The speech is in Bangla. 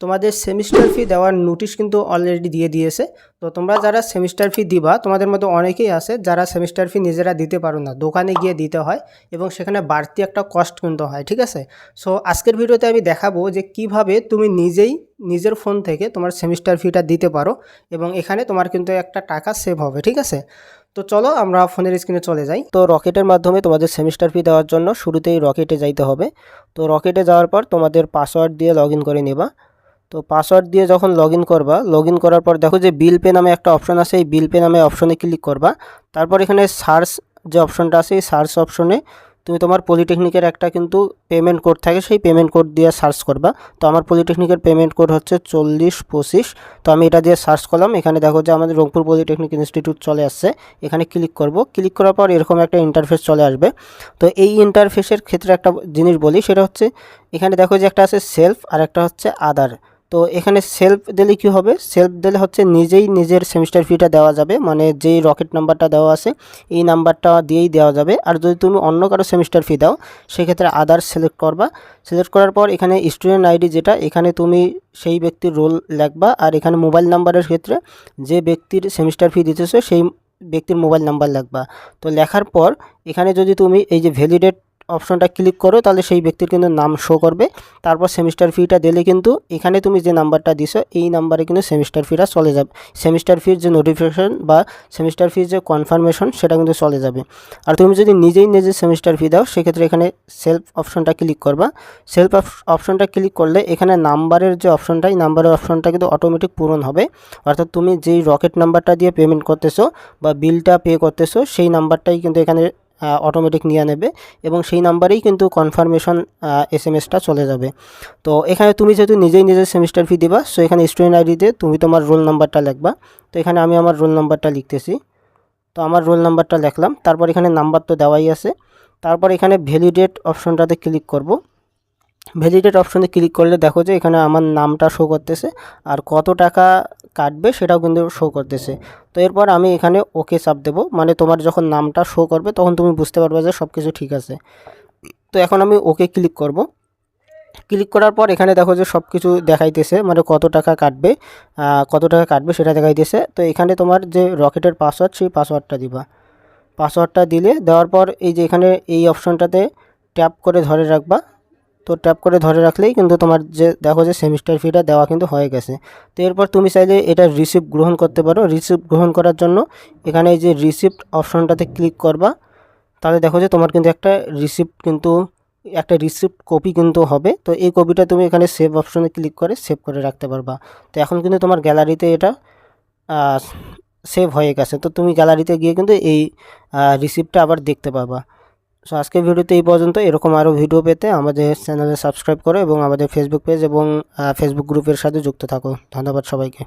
তোমাদের সেমিস্টার ফি দেওয়ার নোটিশ কিন্তু অলরেডি দিয়ে দিয়েছে। তো তোমরা যারা সেমিস্টার ফি দিবা, তোমাদের মধ্যে অনেকেই আছে যারা সেমিস্টার ফি নিজেরা দিতে পারো না, দোকানে গিয়ে দিতে হয় এবং সেখানে বাড়তি একটা কস্ট কিন্তু হয়, ঠিক আছে। সো আজকের ভিডিওতে আমি দেখাবো যে কিভাবে তুমি নিজেই নিজের ফোন থেকে তোমার সেমিস্টার ফিটা দিতে পারো এবং এখানে তোমার কিন্তু একটা টাকা সেভ হবে, ঠিক আছে। তো চলো আমরা ফোনের স্ক্রিনে চলে যাই। তো রকেটের মাধ্যমে তোমাদের সেমিস্টার ফি দেওয়ার জন্য শুরুতেই রকেটে যাইতে হবে। তো রকেটে যাওয়ার পর তোমাদের পাসওয়ার্ড দিয়ে লগ ইন করে নেবা। তো পাসওয়ার্ড দিয়ে যখন লগ ইন করবা, লগ ইন করার পর দেখো যে বিল পে নামে একটা অপশন আছে, এই বিল পে নামে অপশনে ক্লিক করবা। তারপর এখানে সার্চ যে অপশনটা আছে, এই সার্চ অপশনে তুমি তোমার পলিটেকনিকের একটা কিন্তু পেমেন্ট কোড থাকে, সেই পেমেন্ট কোড দিয়ে সার্চ করবা। তো আমার পলিটেকনিকের পেমেন্ট কোড হচ্ছে 4025। তো আমি এটা দিয়ে সার্চ করলাম। এখানে দেখো যে আমাদের রংপুর পলিটেকনিক ইনস্টিটিউট চলে আসছে। এখানে ক্লিক করব। ক্লিক করার পর এরকম একটা ইন্টারফেস চলে আসবে। তো এই ইন্টারফেসের ক্ষেত্রে একটা জিনিস বলি, সেটা হচ্ছে এখানে দেখো যে একটা আছে সেলফ আর একটা হচ্ছে আদার। তো এখানে সেলফ দিলে কী হবে, সেলফ দিলে হচ্ছে নিজেই নিজের সেমিস্টার ফিটা দেওয়া যাবে, মানে যেই রকেট নাম্বারটা দেওয়া আছে এই নাম্বারটা দিয়েই দেওয়া যাবে। আর যদি তুমি অন্য কারো সেমিস্টার ফি দাও সেক্ষেত্রে আদার্স সিলেক্ট করবা। সিলেক্ট করার পর এখানে স্টুডেন্ট আইডি যেটা, এখানে তুমি সেই ব্যক্তির রোল লিখবা। আর এখানে মোবাইল নাম্বারের ক্ষেত্রে যে ব্যক্তির সেমিস্টার ফি দিতেছো সেই ব্যক্তির মোবাইল নাম্বার লিখবা। তো লেখার পর এখানে যদি তুমি এই যে ভ্যালিডেট অপশনটা ক্লিক করো তাহলে সেই ব্যক্তির কিন্তু নাম শো করবে। তারপর সেমিস্টার ফিটা দিলে কিন্তু এখানে তুমি যে নাম্বারটা দিছো এই নাম্বারে কিন্তু সেমিস্টার ফিটা চলে যাবে। সেমিস্টার ফির যে নোটিফিকেশন বা সেমিস্টার ফির যে কনফার্মেশন সেটা কিন্তু চলে যাবে। আর তুমি যদি নিজেই নিজে সেমিস্টার ফি দাও সেক্ষেত্রে এখানে সেলফ অপশনটা ক্লিক করবা। সেলফ অপশনটা ক্লিক করলে এখানে নাম্বারের যে অপশনটা, এই নাম্বারের অপশনটা কিন্তু অটোমেটিক পূরণ হবে। অর্থাৎ তুমি যেই রকেট নাম্বারটা দিয়ে পেমেন্ট করতেছো বা বিলটা পে করতেছো সেই নাম্বারটাই কিন্তু এখানে অটোমেটিক নিয়ে নেবে এবং সেই নাম্বারেই কিন্তু কনফার্মেশন SMS-টা চলে যাবে। তো এখানে তুমি যেহেতু নিজেই নিজের সেমিস্টার ফি দিবা, সো এখানে স্টুডেন্ট আইডিতে তুমি তোমার রোল নাম্বারটা লিখবা। তো এখানে আমি আমার রোল নাম্বারটা লিখতেছি। তো আমার রোল নাম্বারটা লিখলাম। তারপর এখানে নাম্বার তো দেওয়াই আছে। তারপর এখানে ভ্যালিডেট অপশনটাতে ক্লিক করব। ভ্যালিডেট অপশনে ক্লিক করলে দেখো যে এখানে আমার নামটা শো করতেছে আর কত টাকা কাটবে সেটাও কিন্তু শো করতেছে। তো এরপর আমি এখানে ওকে চাপ দেবো, মানে তোমার যখন নামটা শো করবে তখন তুমি বুঝতে পারবে যে সব কিছু ঠিক আছে। তো এখন আমি ওকে ক্লিক করব। ক্লিক করার পর এখানে দেখো যে সব কিছু দেখাইতেছে, মানে কত টাকা কাটবে সেটা দেখাইতেছে। তো এখানে তোমার যে রকেটের পাসওয়ার্ড সেই পাসওয়ার্ডটা দিবা। পাসওয়ার্ডটা দেওয়ার পর এই যে এখানে এই অপশনটাতে ট্যাপ করে ধরে রাখবা। তো ট্যাপ করে ধরে রাখলেই কিন্তু তোমার যে দেখো যে সেমিস্টার ফিটা দেওয়া কিন্তু হয়ে গেছে। তো এরপর তুমি চাইলে এটা রিসিপ্ট গ্রহণ করতে পারো। রিসিপ্ট গ্রহণ করার জন্য এখানে এই যে রিসিপ্ট অপশনটাতে ক্লিক করবা। তাহলে দেখো যে তোমার কিন্তু একটা রিসিপ্ট কপি কিন্তু হবে। তো এই কপিটা তুমি এখানে সেভ অপশনে ক্লিক করে সেভ করে রাখতে পারবা। তো এখন কিন্তু তোমার গ্যালারিতে এটা সেভ হয়ে গেছে। তো তুমি গ্যালারিতে গিয়ে কিন্তু এই রিসিপ্টটা আবার দেখতে পাবা। সো আজকের ভিডিওতে এই পর্যন্ত। এরকম আরও ভিডিও পেতে আমাদের চ্যানেলে সাবস্ক্রাইব করো এবং আমাদের ফেসবুক পেজ এবং ফেসবুক গ্রুপের সাথে যুক্ত থাকো। ধন্যবাদ সবাইকে।